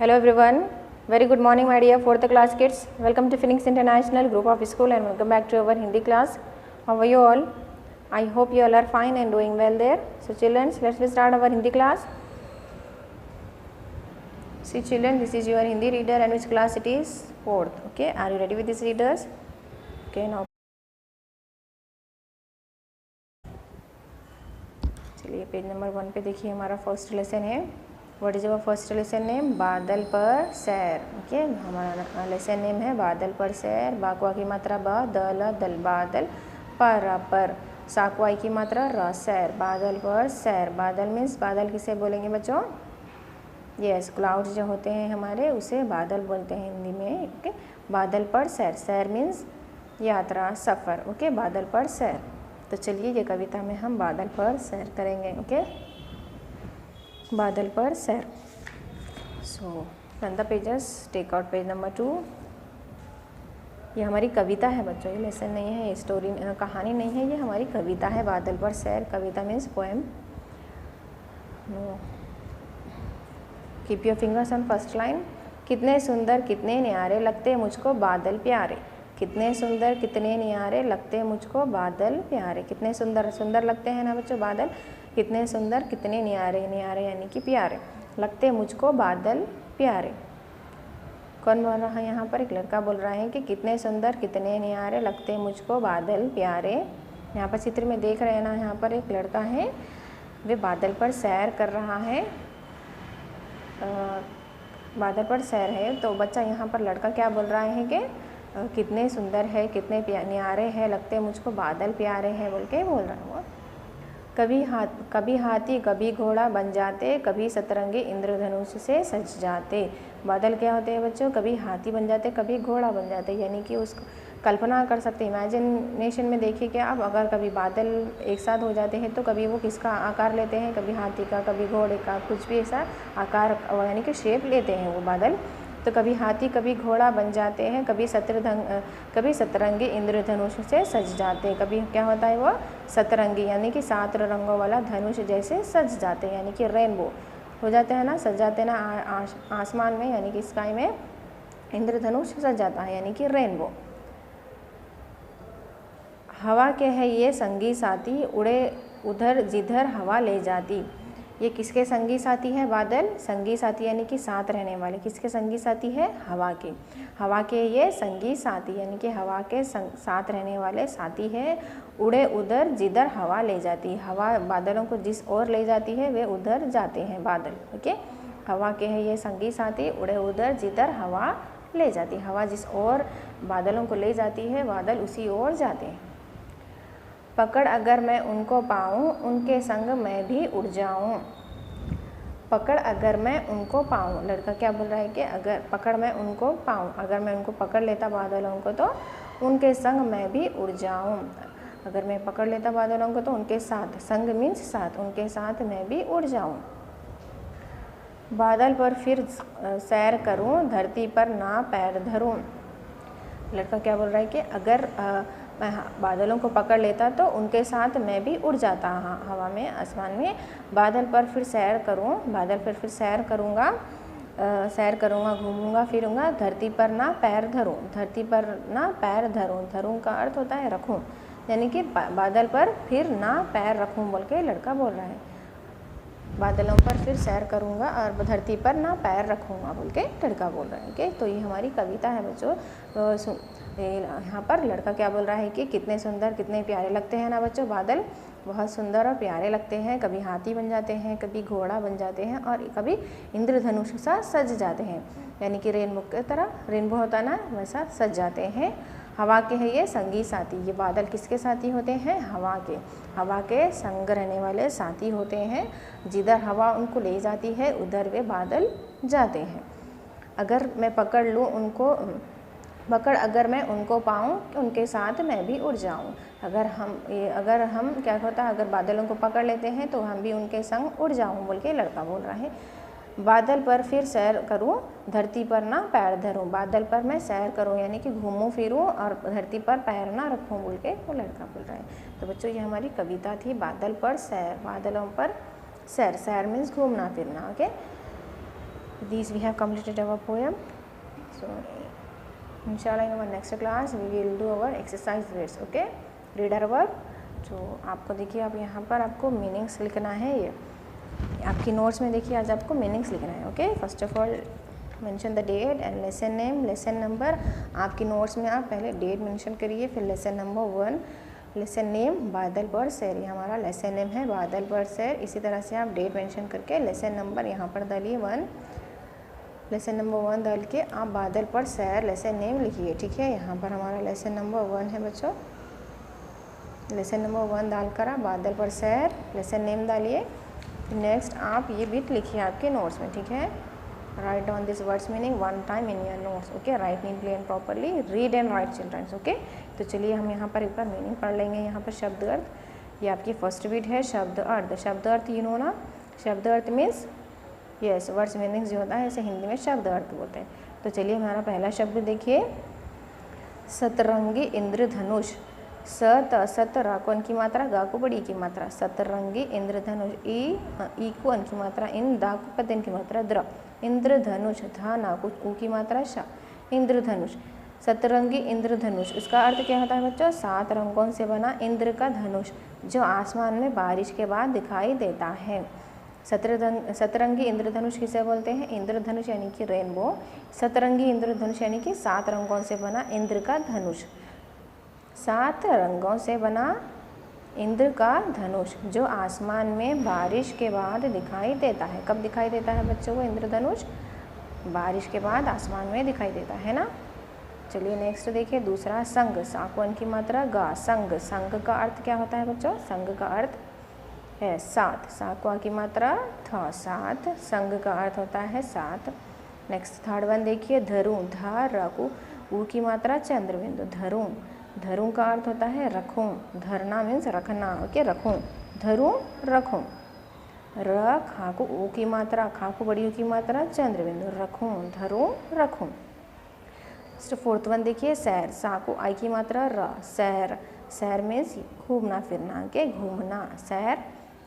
Hello everyone, very good morning my dear 4th class kids. Welcome to Phoenix International Group of School and welcome back to our Hindi class. How are you all? I hope you all are fine and doing well there. So children, let's start our Hindi class. See children, this is your Hindi reader and which class it is? 4th. Okay, are you ready with these readers? Okay, now चलिए page number 1 पे देखिए हमारा first lesson है. What is our first lesson name? बादल पर सैर. Okay, हमारा lesson name है बादल पर सैर. बाकवा की मात्रा ब, दल दल, बादल पर, साकवाई की मात्रा र, सैर. बादल पर सैर. बादल मीन्स बादल किसे बोलेंगे बच्चों? यस, क्लाउड्स जो होते हैं हमारे उसे बादल बोलते हैं हिंदी में. ओके, बादल पर सैर. सैर मीन्स यात्रा, सफ़र. ओके, बादल पर सैर. तो चलिए ये कविता में हम बादल पर सैर करेंगे. ओके, बादल पर सैर. So run the pages, take out page number 2. ये हमारी कविता है बच्चों, ये लेसन नहीं है, ये स्टोरी कहानी नहीं है, ये हमारी कविता है. बादल पर सैर. कविता means poem. Keep your fingers on first line. कितने सुंदर कितने न्यारे लगते मुझको बादल प्यारे. कितने सुंदर कितने न्यारे लगते मुझको बादल प्यारे. कितने सुंदर, सुंदर लगते हैं ना बच्चों बादल. कितने सुंदर कितने न्यारे, न्यारे यानी कि प्यारे, लगते मुझको बादल प्यारे. कौन बोल रहा है यहाँ पर? एक लड़का बोल रहा है कि कितने सुंदर कितने न्यारे लगते मुझको बादल प्यारे. यहाँ पर चित्र में देख रहे हैं ना, यहाँ पर एक लड़का है, वे बादल पर सैर कर रहा है. बादल पर सैर है तो बच्चा यहाँ पर लड़का क्या बोल रहा है कि कितने सुंदर है, कितने न्यारे हैं, लगते मुझको बादल प्यारे हैं बोल के बोल रहा है वो. कभी हाथी कभी घोड़ा बन जाते, कभी सतरंगी इंद्रधनुष से सज जाते. बादल क्या होते हैं बच्चों? कभी हाथी बन जाते, कभी घोड़ा बन जाते. यानी कि उसको कल्पना कर सकते, इमेजिनेशन में देखिए कि आप अगर कभी बादल एक साथ हो जाते हैं तो कभी वो किसका आकार लेते हैं? कभी हाथी का, कभी घोड़े का, कुछ भी ऐसा आकार यानी कि शेप लेते हैं वो बादल. तो कभी हाथी कभी घोड़ा बन जाते हैं, कभी सतरंगी इंद्रधनुष से सज जाते. कभी क्या होता है वो? सतरंगी यानी कि 7 रंगों वाला धनुष जैसे सज जाते हैं, यानी कि रेनबो हो जाते हैं ना, सज जाते हैं ना आसमान में, यानी कि स्काई में इंद्रधनुष सज जाता है, यानी कि रेनबो. हवा के है ये संगी साथी, उड़े उधर जिधर हवा ले जाती. ये किसके संगी साथी है? बादल संगी साथी यानी कि साथ रहने वाले. किसके संगी साथी है? हवा के. हवा के ये संगी साथी यानी कि हवा के साथ रहने वाले साथी है. उड़े उधर जिधर हवा ले जाती. हवा बादलों को जिस ओर ले जाती है वे उधर जाते हैं बादल. ओके, हवा के है ये संगी साथी, उड़े उधर जिधर हवा ले जाती. हवा जिस ओर बादलों को ले जाती है बादल उसी ओर जाते हैं. पकड़ अगर मैं उनको पाऊँ, उनके संग मैं भी उड़ जाऊँ. पकड़ अगर मैं उनको पाऊँ. लड़का क्या बोल रहा है कि अगर पकड़ मैं उनको पाऊँ, अगर मैं उनको पकड़ लेता बादलों को तो उनके संग मैं भी उड़ जाऊँ. अगर मैं पकड़ लेता बादलों को तो उनके साथ, संग मीन्स साथ, उनके साथ मैं भी उड़ जाऊँ. बादल पर फिर सैर करूँ, धरती पर ना पैर धरूँ. लड़का क्या बोल रहा है कि अगर मैं बादलों को पकड़ लेता तो उनके साथ मैं भी उड़ जाता हवा में, आसमान में. बादल पर फिर सैर करूं, बादल पर फिर सैर करूंगा, घूमूंगा फिरूंगा. धरती पर ना पैर धरूं, धरती पर ना पैर धरूं. धरूं का अर्थ होता है रखूं, यानी कि बादल पर फिर ना पैर रखूं बोल के लड़का बोल रहा है. बादलों पर फिर सैर करूंगा और धरती पर ना पैर रखूंगा बोल के लड़का बोल रहा है. ओके, तो ये हमारी कविता है बच्चों. यहाँ पर लड़का क्या बोल रहा है कि कितने सुंदर कितने प्यारे लगते हैं ना बच्चों बादल. बहुत सुंदर और प्यारे लगते हैं. कभी हाथी बन जाते हैं, कभी घोड़ा बन जाते हैं और कभी इंद्रधनुष सा सज जाते हैं, यानी कि रेनबो की तरह, रेनबो होता है ना वैसा सज जाते हैं. हवा के है ये संगी साथी. ये बादल किसके साथी होते हैं? हवा के. हवा के संग रहने वाले साथी होते हैं. जिधर हवा उनको ले जाती है उधर वे बादल जाते हैं. अगर मैं पकड़ लूँ उनको, अगर मैं उनको पाऊँ उनके साथ मैं भी उड़ जाऊँ. अगर हम क्या होता है, अगर बादलों को पकड़ लेते हैं तो हम भी उनके संग उड़ जाऊँ बोल के लड़का बोल रहा है. बादल पर फिर सैर करूं, धरती पर ना पैर धरूं. बादल पर मैं सैर करूं यानी कि घूमूं फिरूं और धरती पर पैर ना रखूं बोल के वो लड़का बोल रहा है. तो बच्चों ये हमारी कविता थी बादल पर सैर. बादलों पर सैर, सैर मीन्स घूमना फिरना. Okay, These we have completed our poem. So inshallah in our next class we will do our exercise words. Okay, reader verb. तो आपको देखिए आप यहाँ पर आपको मीनिंग्स लिखना है। ये आपकी नोट्स में देखिए आज आपको मीनिंग्स लिखना है। Okay, first of all mention the date and lesson name, lesson number. आपकी नोट्स में आप पहले डेट मेंशन करिए, फिर लेसन नंबर 1, लेसन नेम बादल पर सैर, ये हमारा लेसन नेम है बादल पर सैर। इसी तरह से आप डेट मेंशन करके लेसन नंबर यहाँ पर डालिए 1, लेसन नंबर 1 डाल के आप बादल पर सैर लेसन नेम लिखिए। ठीक है, यहाँ पर हमारा लेसन नंबर 1 है बच्चों। लेसन नंबर 1 डालकर आप बादल पर सैर लेसन नेम डालिए। नेक्स्ट आप ये बिट लिखिए आपके नोट्स में। ठीक है, write down this words meaning 1 time in your notes. Okay, write neatly and properly, read and write childrens. Okay, तो चलिए हम यहाँ पर एक बार मीनिंग पढ़ लेंगे। यहाँ पर शब्द अर्थ, ये आपकी फर्स्ट बिट है शब्द अर्थ। शब्द अर्थ यू नो ना, शब्द अर्थ मीन्स यस वर्ड्स मीनिंग्स जो होता है ऐसे हिंदी में शब्द अर्थ बोलते हैं। तो चलिए हमारा पहला शब्द देखिए, सतरंगी इंद्रधनुष। सत रा को अन की मात्रा, गा को बड़ी की मात्रा, सतरंगी इंद्रधनुष। ई को अन की मात्रा, इन दा को पतन की मात्रा, द्र, इंद्रधनुष। धा ना को ऊ की मात्रा, शा, इंद्रधनुष। सतरंगी इंद्रधनुष, इसका अर्थ क्या होता है बच्चों? 7 रंगों से बना इंद्र का धनुष जो आसमान में बारिश के बाद दिखाई देता है। सतरंगी इंद्रधनुष किसे बोलते हैं? इंद्रधनुष यानी कि रेनबो। सतरंगी इंद्रधनुष यानी कि 7 रंगों से बना इंद्र का धनुष। 7 रंगों से बना इंद्र का धनुष जो आसमान में बारिश के बाद दिखाई देता है। कब दिखाई देता है बच्चों को इंद्रधनुष? बारिश के बाद आसमान में दिखाई देता है ना। चलिए नेक्स्ट देखिए दूसरा, संग। साकोन की मात्रा, गा, संग। संग का अर्थ क्या होता है बच्चों? संग का अर्थ है 7। साकवा की मात्रा, था, 7। संग का अर्थ होता है 7। नेक्स्ट थर्ड वन देखिए, धरू। धा रकू, ऊ की मात्रा, चंद्रबिंदु, धरू। धरू का अर्थ होता है रखूं। धरना मीन्स रखना। ओके, रखूं, धरूं, रखूं। र खाकू ऊ की मात्रा, खाकू बड़ी ऊ की मात्रा, चंद्रबिंदु, रखूं, धरूं, रखूं। फोर्थ वन देखिए, सैर। साकू आई की मात्रा, र, सैर। सैर मीन्स घूमना फिरना के घूमना, सैर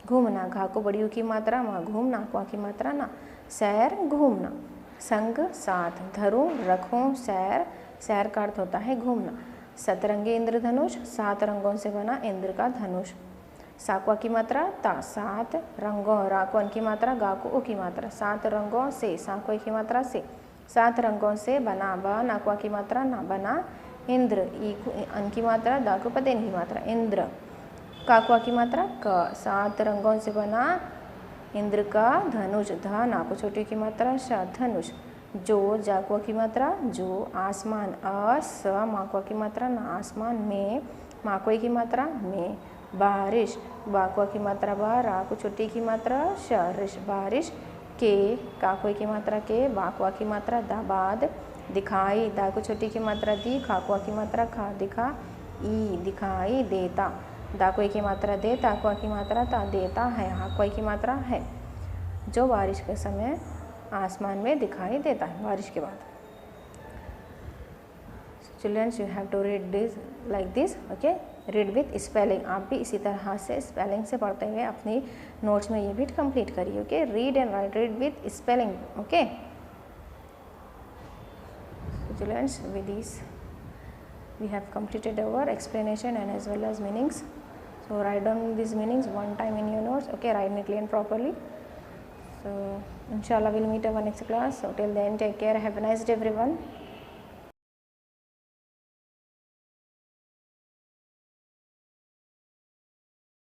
घूमना। घा को बड़ी ऊ की मात्रा, माँ, घूमना, क्वा की मात्रा, ना, सैर घूमना। संग 7, धरूं, रखूं, सैर। सैर का अर्थ होता है घूमना। सतरंगी इंद्रधनुष, 7 रंगों से बना इंद्र का धनुष। साकवा की मात्रा, ता, 7 रंगों। राको अन की मात्रा, गा को ऊ की मात्रा, 7 रंगों से। साको की मात्रा से, 7 रंगों से बना। ब नाकवा की मात्रा, ना, बना इंद्र। ई को अन की मात्रा, दा को पतेन की मात्रा, इंद्र। काकवा की मात्रा, क, 7 रंगों से बना इंद्र का धनुष। ध ना को छोटी की मात्रा, श, धनुष। जो, जाकुआ की मात्रा, जो, आसमान। अ, स माकुआ की मात्रा, ना, आसमान में। माकुए की मात्रा, में। बारिश, बाकुआ की मात्रा, बा, रा को छोटी की मात्रा, श, रिश, बारिश। के, काकुए की मात्रा, के, बाकुआ की मात्रा, दा, बाद। दिखाई, दा को छोटी की मात्रा, दी, खाकुआ की मात्रा, खा, दिखा। ई, दिखाई देता, दाकुए की मात्रा, दे, ताकुआ की मात्रा, ता, देता है। हाकुआ की मात्रा, है, जो बारिश के समय आसमान में दिखाई देता है बारिश के बाद। Childrens you have to read this like this. Okay, read with spelling. आप भी इसी तरह से स्पेलिंग से पढ़ते हुए अपनी नोट्स में ये भी कंप्लीट करिए। Okay, read and write, read with spelling. Okay childrens, with this we have completed our explanation and as well as meanings. So write down these meanings 1 time in your notes. Okay, write neatly and properly. So inshallah we'll meet our next class. So till then, take care, have a nice day everyone.